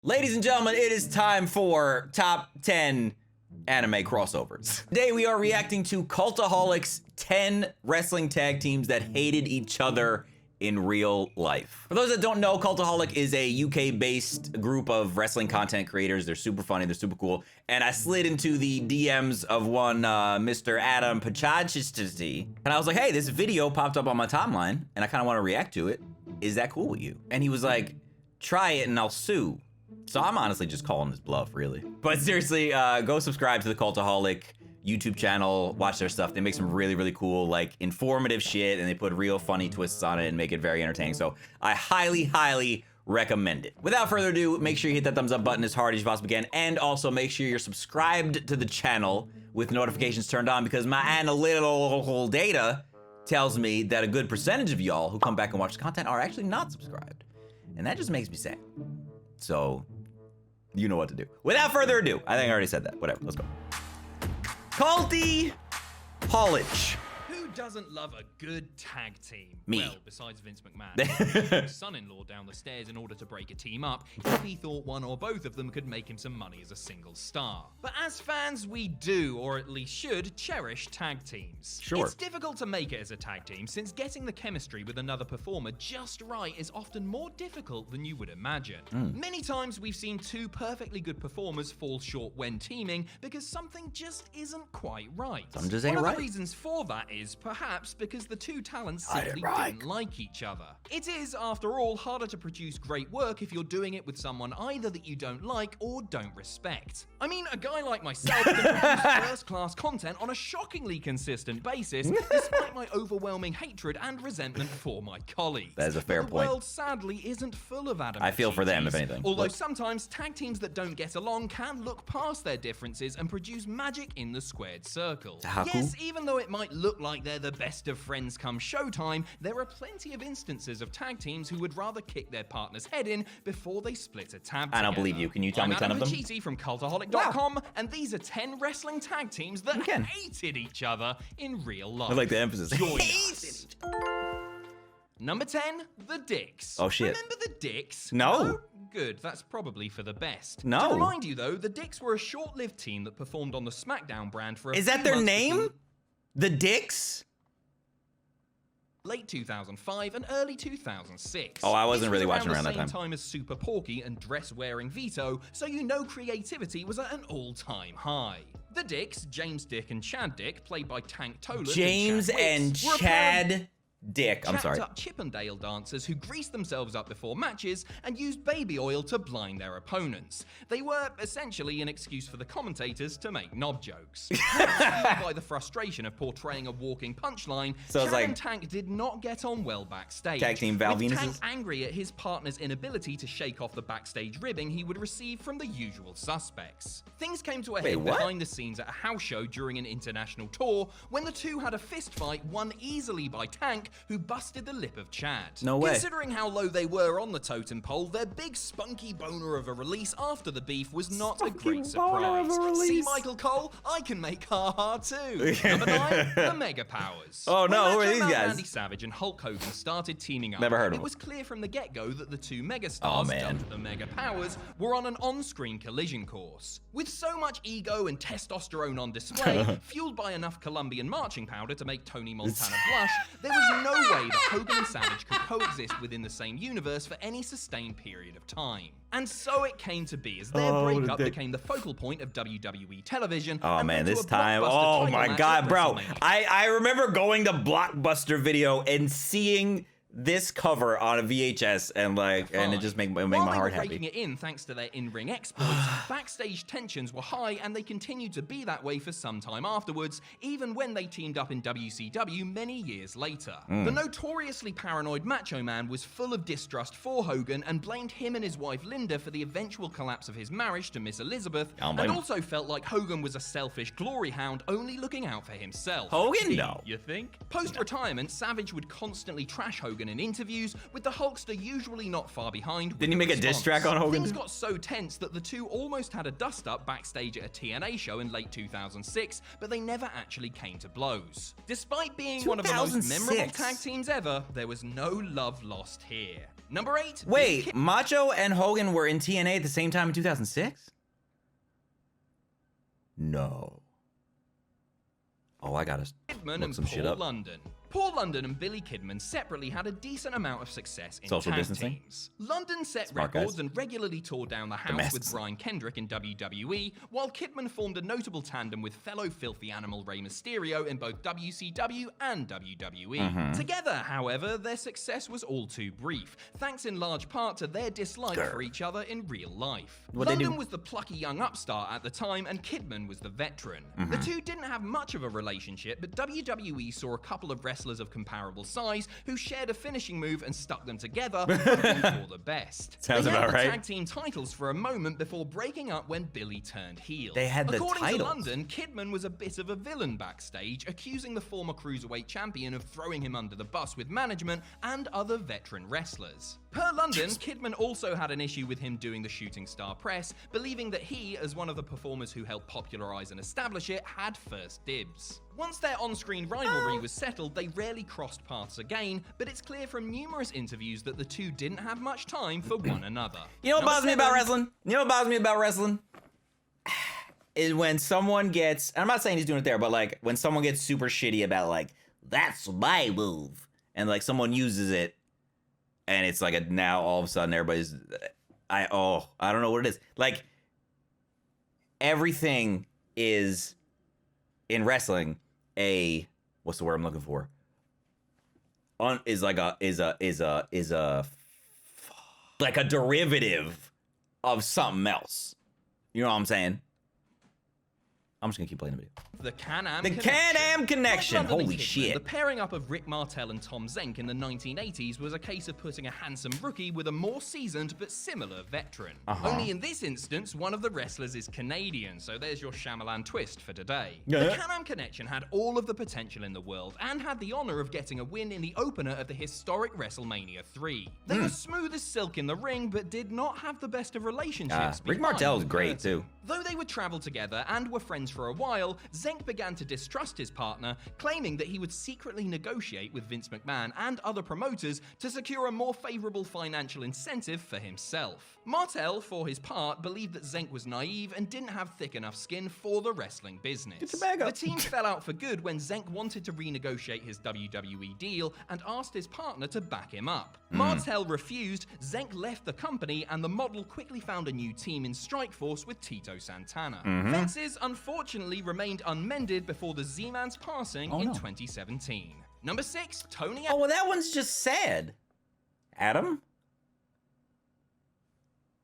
Ladies and gentlemen, it is time for top 10 anime crossovers. Today we are reacting to Cultaholic's 10 wrestling tag teams that hated each other in real life. For those that don't know, Cultaholic is a UK-based group of wrestling content creators. They're super funny, they're super cool. And I slid into the DMs of one Mr. Adam Pachachistity, and I was like, hey, this video popped up on my timeline, and I kind of want to react to it. Is that cool with you? And he was like, try it and I'll sue. So I'm honestly just calling this bluff, really. But seriously, go subscribe to the Cultaholic YouTube channel, watch their stuff. They make some really, really cool, like, informative shit, and they put real funny twists on it and make it very entertaining. So I highly, highly recommend it. Without further ado, make sure you hit that thumbs up button as hard as you possibly can, and also make sure you're subscribed to the channel with notifications turned on, because my analytical data tells me that a good percentage of y'all who come back and watch the content are actually not subscribed. And that just makes me sad. So, you know what to do. Without further ado, I think I already said that. Whatever, let's go. Cultaholic. Who doesn't love a good tag team? Me. Well, besides Vince McMahon, his son-in-law down the stairs in order to break a team up if he thought one or both of them could make him some money as a single star. But as fans, we do, or at least should, cherish tag teams. Sure. It's difficult to make it as a tag team, since getting the chemistry with another performer just right is often more difficult than you would imagine. Many times we've seen two perfectly good performers fall short when teaming because something just isn't quite right. Something just ain't One of right. the reasons for that is perhaps because the two talents simply didn't like each other. It is, after all, harder to produce great work if you're doing it with someone either that you don't like or don't respect. I mean, a guy like myself can produce first-class content on a shockingly consistent basis, despite my overwhelming hatred and resentment for my colleagues. That is a fair But the point. world, sadly, isn't full of Adam I feel for them, if Pacitis. anything. Although Look. sometimes tag teams that don't get along can look past their differences and produce magic in the squared circle. How Yes, cool. even though it might look like they're the best of friends come showtime, there are plenty of instances of tag teams who would rather kick their partner's head in before they split a tab I don't together. believe you. Can you tell me 10 I'm of them? Adam Pacitis from Cultaholic.com, and these are 10 wrestling tag teams that can. hated each other in real life. I like the emphasis. Join us. Number 10, the Dicks. Oh, shit. Remember the Dicks? No. Good, that's probably for the best. No. To remind you though, the Dicks were a short-lived team that performed on the SmackDown brand for a Is few that their months name? between The Dicks? late 2005 and early 2006. Oh, I wasn't This was really watching around the that same time. time as Super Porky and dress-wearing Vito, so you know creativity was at an all-time high. The Dicks, James Dick and Chad Dick, played by Tank Toland James and Wicks, were a pair of Chad Dick. I'm sorry. jacked-up Chippendale dancers who greased themselves up before matches and used baby oil to blind their opponents. They were essentially an excuse for the commentators to make knob jokes. Fueled by the frustration of portraying a walking punchline, So it's Chad like- and Tank did not get on well backstage. Tag team Val with Venuses? Tank angry at his partner's inability to shake off the backstage ribbing he would receive from the usual suspects. Things came to a head what? behind the scenes at a house show during an international tour when the two had a fist fight won easily by Tank, who busted the lip of Chad. No way. Considering how low they were on the totem pole, their big spunky boner of a release after the beef was not a great boner of surprise. a release. See, Michael Cole, I can make ha-ha too. Number 9, the Mega Powers. Oh, no, When who are Macho these Man guys? Randy Savage and Hulk Hogan started teaming up, Never heard of it them. was clear from the get-go that the two megastars, Oh, man. dubbed the Mega Powers, were on an on-screen collision course. With so much ego and testosterone on display, fueled by enough Colombian marching powder to make Tony Montana blush, there was no way that Hogan and Savage could coexist within the same universe for any sustained period of time. And so it came to be, as their Oh, what a breakup dick. became the focal point of WWE television. Oh and man, led to this a time. blockbuster Oh title my match god, at bro. WrestleMania. I remember going to Blockbuster Video and seeing this cover on a VHS and it just made my heart While they were raking happy. it in thanks to their in-ring exploits, backstage tensions were high and they continued to be that way for some time afterwards, even when they teamed up in WCW many years later. The notoriously paranoid Macho Man was full of distrust for Hogan and blamed him and his wife Linda for the eventual collapse of his marriage to Miss Elizabeth, I don't and blame him. also felt like Hogan was a selfish glory hound only looking out for himself. Hogan? No. You think? Post-retirement, Savage would constantly trash Hogan Hogan in interviews, with the Hulkster usually not far behind. Didn't he make a diss track on Hogan? Things got so tense that the two almost had a dust-up backstage at a TNA show in late 2006, but they never actually came to blows. Despite being one of the most memorable tag teams ever, there was no love lost here. Number 8. Wait, Macho and Hogan were in TNA at the same time in 2006? No. Oh, I gotta look some shit up. Paul London and Billy Kidman separately had a decent amount of success in tag teams. London set records and regularly tore down the house with Brian Kendrick in WWE, while Kidman formed a notable tandem with fellow filthy animal Rey Mysterio in both WCW and WWE. Together, however, their success was all too brief, thanks in large part to their dislike for each other in real life. London was the plucky young upstart at the time, and Kidman was the veteran. The two didn't have much of a relationship, but WWE saw a couple of wrestlers of comparable size who shared a finishing move and stuck them together, hoping for the best. Sounds they about had the right. tag team titles for a moment before breaking up when Billy turned heel. They had the According titles. to London, Kidman was a bit of a villain backstage, accusing the former cruiserweight champion of throwing him under the bus with management and other veteran wrestlers. Per London, Kidman also had an issue with him doing the shooting star press, believing that he, as one of the performers who helped popularize and establish it, had first dibs. Once their on-screen rivalry was settled, they rarely crossed paths again, but it's clear from numerous interviews that the two didn't have much time for one another. You know what bothers me about wrestling? You know what bothers me about wrestling? Is when someone gets, and I'm not saying he's doing it there, but like when someone gets super shitty about like, that's my move, and like someone uses it, and it's like now all of a sudden everybody's, I don't know what it is. Like everything is in wrestling what's the word I'm looking for? Is a derivative of something else. You know what I'm saying? I'm just gonna keep playing the video. The Can-Am Connection. Holy shit. The pairing up of Rick Martel and Tom Zenk in the 1980s was a case of putting a handsome rookie with a more seasoned but similar veteran. Only in this instance, one of the wrestlers is Canadian, so there's your Shyamalan twist for today. The Can-Am Connection had all of the potential in the world and had the honor of getting a win in the opener of the historic WrestleMania 3. They were smooth as silk in the ring, but did not have the best of relationships. Rick Martel is great too. Though they would travel together and were friends for a while, Zenk began to distrust his partner, claiming that he would secretly negotiate with Vince McMahon and other promoters to secure a more favorable financial incentive for himself. Martel, for his part, believed that Zenk was naive and didn't have thick enough skin for the wrestling business. The team fell out for good when Zenk wanted to renegotiate his WWE deal and asked his partner to back him up. Martel refused, Zenk left the company, and the model quickly found a new team in Strikeforce with Tito Santana. Fences unfortunately remained unmended before the Z-Man's passing in 2017. Number 6, Tony Oh, well, that one's just sad. Adam?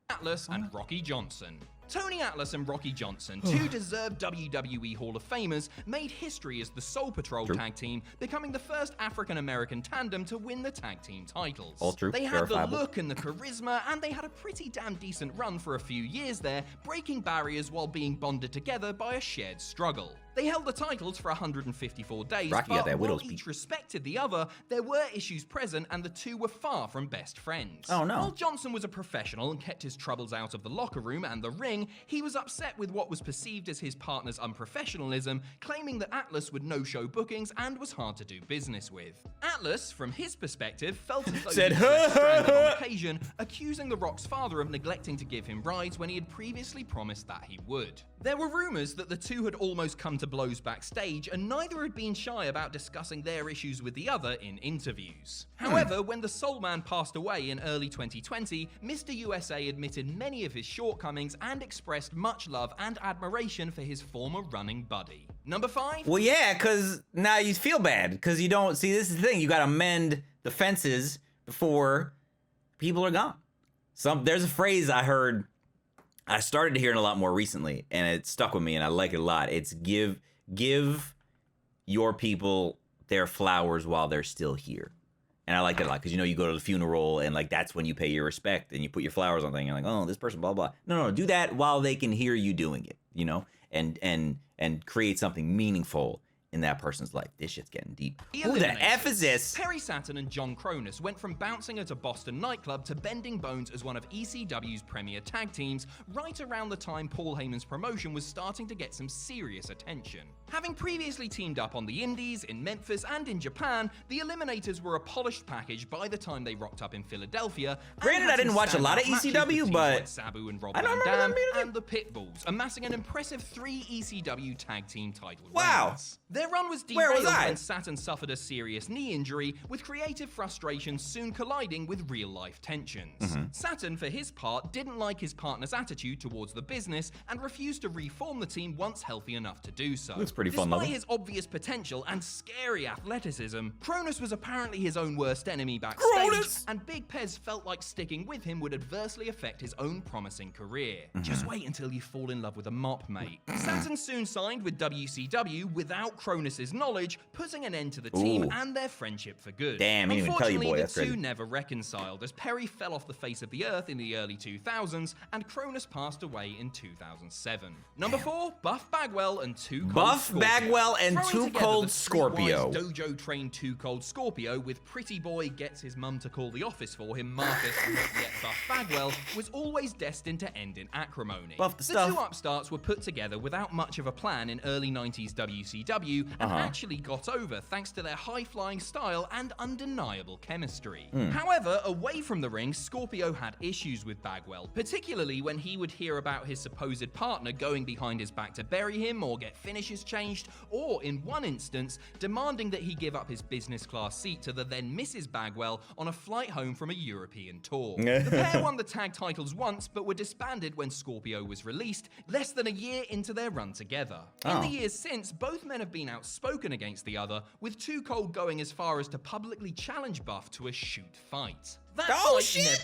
Atlas and Rocky Johnson. Tony Atlas and Rocky Johnson, two deserved WWE Hall of Famers, made history as the Soul Patrol tag team, becoming the first African-American tandem to win the tag team titles. All true. They had the look and the charisma, and they had a pretty damn decent run for a few years there, breaking barriers while being bonded together by a shared struggle. They held the titles for 154 days, Rocky got that but while widow's each respected the other, there were issues present and the two were far from best friends. Oh no. While Johnson was a professional and kept his troubles out of the locker room and the ring, he was upset with what was perceived as his partner's unprofessionalism, claiming that Atlas would no-show bookings and was hard to do business with. Atlas, from his perspective, felt as though Said, he was stranded on occasion, accusing The Rock's father of neglecting to give him rides when he had previously promised that he would. There were rumors that the two had almost come to blows backstage, and neither had been shy about discussing their issues with the other in interviews. However, when the Soul Man passed away in early 2020, Mr. USA admitted many of his shortcomings and expressed much love and admiration for his former running buddy. Number 5? Well, yeah, because now you feel bad, because you don't, see, this is the thing, you gotta mend the fences before people are gone. There's a phrase I heard, I started hearing a lot more recently, and it stuck with me, and I like it a lot. It's give your people their flowers while they're still here. And I like that a lot, because you know, you go to the funeral and like that's when you pay your respect and you put your flowers on thing. You're like, oh, this person, blah blah. No, do that while they can hear you doing it, you know, and create something meaningful in that person's life. This shit's getting deep. The Who the F is this? Perry Saturn and John Cronus went from bouncing at a Boston nightclub to bending bones as one of ECW's premier tag teams right around the time Paul Heyman's promotion was starting to get some serious attention. Having previously teamed up on the Indies, in Memphis, and in Japan, the Eliminators were a polished package by the time they rocked up in Philadelphia. Granted, I didn't watch a lot of ECW, but like Sabu and Rob I don't Van remember Dam them and the Pitbulls, amassing an impressive 3 ECW tag team title Wow. reigns. Their run was Where was derailed I? when Saturn suffered a serious knee injury, with creative frustrations soon colliding with real-life tensions. Saturn, for his part, didn't like his partner's attitude towards the business and refused to reform the team once healthy enough to do so. Looks pretty fun, Despite though. his obvious potential and scary athleticism, Cronus was apparently his own worst enemy backstage, Cronus! and Big Pez felt like sticking with him would adversely affect his own promising career. Just wait until you fall in love with a mop, mate. Saturn soon signed with WCW without Cronus's knowledge, putting an end to the team Ooh. and their friendship for good. Damn, he didn't even tell you, boy. Unfortunately, That's the two crazy. never reconciled, as Perry fell off the face of the earth in the early 2000s, and Cronus passed away in 2007. Number 4, Buff Bagwell and Too Cold Buff Scorpio. Bagwell and Throwing Too together Cold the Scorpio. streetwise dojo-trained Too Cold Scorpio with Pretty Boy gets his mum to call the office for him, Marcus, not yet Buff Bagwell, was always destined to end in acrimony. Buff the The stuff. two upstarts were put together without much of a plan in early 90s WCW and actually got over thanks to their high-flying style and undeniable chemistry. However, away from the ring, Scorpio had issues with Bagwell, particularly when he would hear about his supposed partner going behind his back to bury him or get finishes changed, or in one instance, demanding that he give up his business class seat to the then Mrs. Bagwell on a flight home from a European tour. The pair won the tag titles once, but were disbanded when Scorpio was released, less than a year into their run together. In the years since, both men have been outspoken against the other, with Too Cold going as far as to publicly challenge Buff to a shoot fight. That Oh, fight shit! never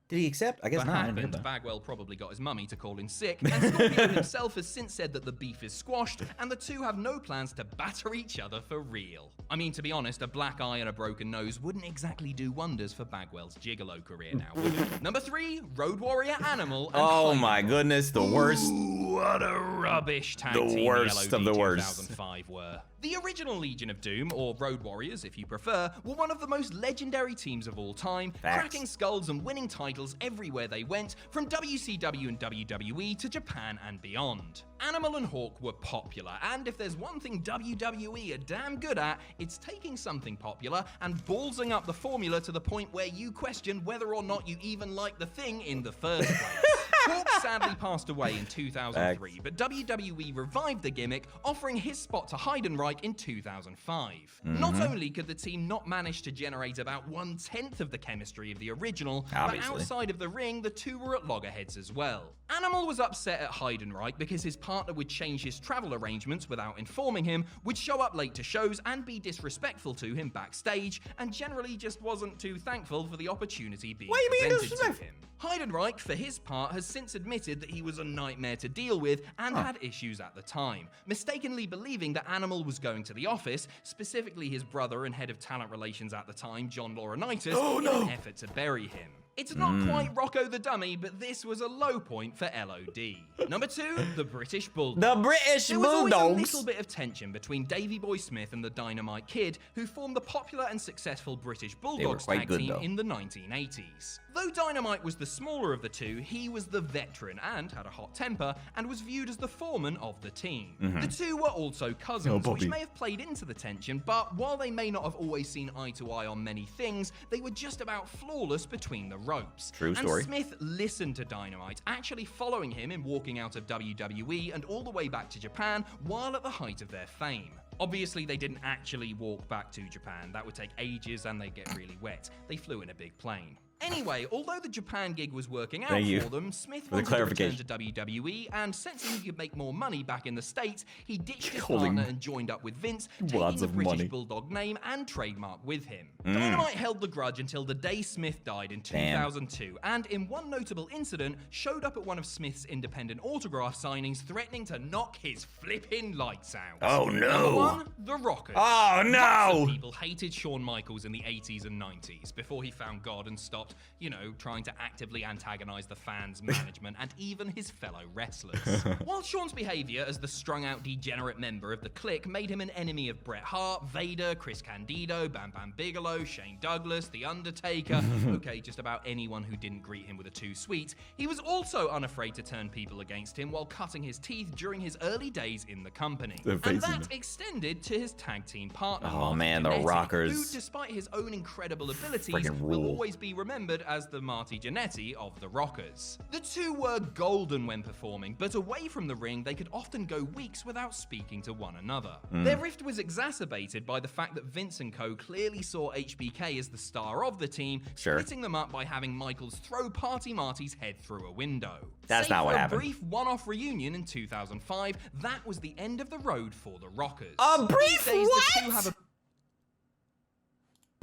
Did he accept? I guess not. I didn't hear happened. that. Bagwell probably got his mummy to call in sick, and Scorpio himself has since said that the beef is squashed, and the two have no plans to batter each other for real. I mean, to be honest, a black eye and a broken nose wouldn't exactly do wonders for Bagwell's gigolo career now, would it? Number 3, Road Warrior Animal and Oh Heidenreich. my goodness, the worst. What a rubbish tag The team worst the of the LOD worst. 2005 were. The original Legion of Doom, or Road Warriors if you prefer, were one of the most legendary teams of all time, Facts. cracking skulls and winning titles everywhere they went, from WCW and WWE to Japan and beyond. Animal and Hawk were popular, and if there's one thing WWE are damn good at, it's taking something popular and ballsing up the formula to the point where you question whether or not you even like the thing in the first place. Hawk sadly passed away in 2003, but WWE revived the gimmick, offering his spot to Heidenreich in 2005. Not only could the team not manage to generate about 1/10 of the chemistry of the original, Obviously. but outside of the ring, the two were at loggerheads as well. Animal was upset at Heidenreich because his partner would change his travel arrangements without informing him, would show up late to shows and be disrespectful to him backstage, and generally just wasn't too thankful for the opportunity being Why you being presented to disrespectful? him. Heidenreich, for his part, has since admitted that he was a nightmare to deal with and had issues at the time, mistakenly believing that Animal was going to the office, specifically his brother and head of talent relations at the time, John Laurinaitis, in an effort to bury him. It's not quite Rocco the Dummy, but this was a low point for LOD. Number 2, the British Bulldogs. The British There was always a Bulldogs. little bit of tension between Davey Boy Smith and the Dynamite Kid, who formed the popular and successful British Bulldogs quite tag good, team though. in the 1980s. Though Dynamite was the smaller of the two, he was the veteran and had a hot temper and was viewed as the foreman of the team. The two were also cousins, which Bobby. may have played into the tension, but while they may not have always seen eye to eye on many things, they were just about flawless between the ropes. True And story. Smith listened to Dynamite, actually following him in walking out of WWE and all the way back to Japan while at the height of their fame. Obviously, they didn't actually walk back to Japan. That would take ages and they'd get really wet. They flew in a big plane. Anyway, although the Japan gig was working out Thank you for them, Smith for the wanted to return clarification. to WWE, and sensing he could make more money back in the States, he ditched his Holding partner and joined up with Vince, lots taking the of British money. Bulldog name and trademark with him. Dynamite held the grudge until the day Smith died in 2002, and in one notable incident, showed up at one of Smith's independent autograph signings, threatening to knock his flipping lights out. Oh, no. Number 1, The Rockers. Oh, Lots no. of people hated Shawn Michaels in the 80s and 90s before he found God and stopped not, you know, trying to actively antagonize the fans, management, and even his fellow wrestlers. While Shawn's behavior as the strung-out degenerate member of the Clique made him an enemy of Bret Hart, Vader, Chris Candido, Bam Bam Bigelow, Shane Douglas, The Undertaker, okay, just about anyone who didn't greet him with a too sweet, he was also unafraid to turn people against him while cutting his teeth during his early days in the company. And that extended to his tag team partner, Oh Marty man, the Jannetty, Rockers. who, despite his own incredible abilities, will always be remembered as the Marty Jannetty of the Rockers. The two were golden when performing, but away from the ring, they could often go weeks without speaking to one another. Their rift was exacerbated by the fact that Vince and co clearly saw HBK as the star of the team, splitting them up by having Michaels throw Party Marty's head through a window. That's not what happened. For a brief one-off reunion in 2005, that was the end of the road for the Rockers. A brief These days, what? The two have a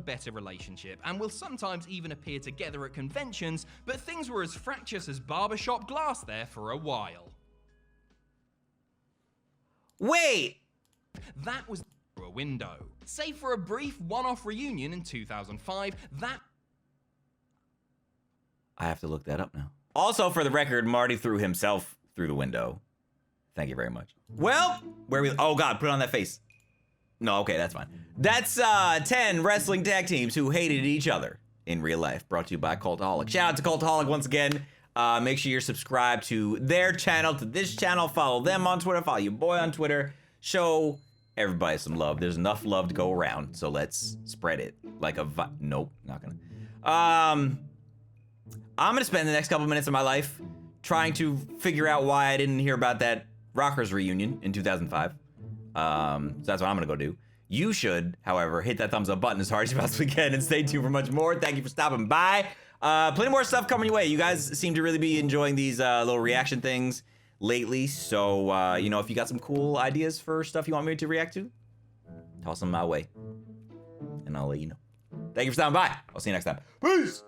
better relationship and will sometimes even appear together at conventions, but things were as fractious as barbershop glass there for a while. Wait! That was through a window. Save for a brief one-off reunion in 2005, that... I have to look that up now. Also, for the record, Marty threw himself through the window. Thank you very much. Well, oh God, put on that face. No, okay, that's fine. That's 10 wrestling tag teams who hated each other in real life. Brought to you by Cultaholic. Shout out to Cultaholic once again. Make sure you're subscribed to their channel, to this channel. Follow them on Twitter. Follow your boy on Twitter. Show everybody some love. There's enough love to go around, so let's spread it like a nope, not gonna. I'm gonna spend the next couple minutes of my life trying to figure out why I didn't hear about that Rockers reunion in 2005. So that's what I'm gonna go do. You should, however, hit that thumbs up button as hard as you possibly can and stay tuned for much more. Thank you for stopping by. Plenty more stuff coming your way. You guys seem to really be enjoying these little reaction things lately. So, you know, if you got some cool ideas for stuff you want me to react to, toss them my way and I'll let you know. Thank you for stopping by. I'll see you next time. Peace!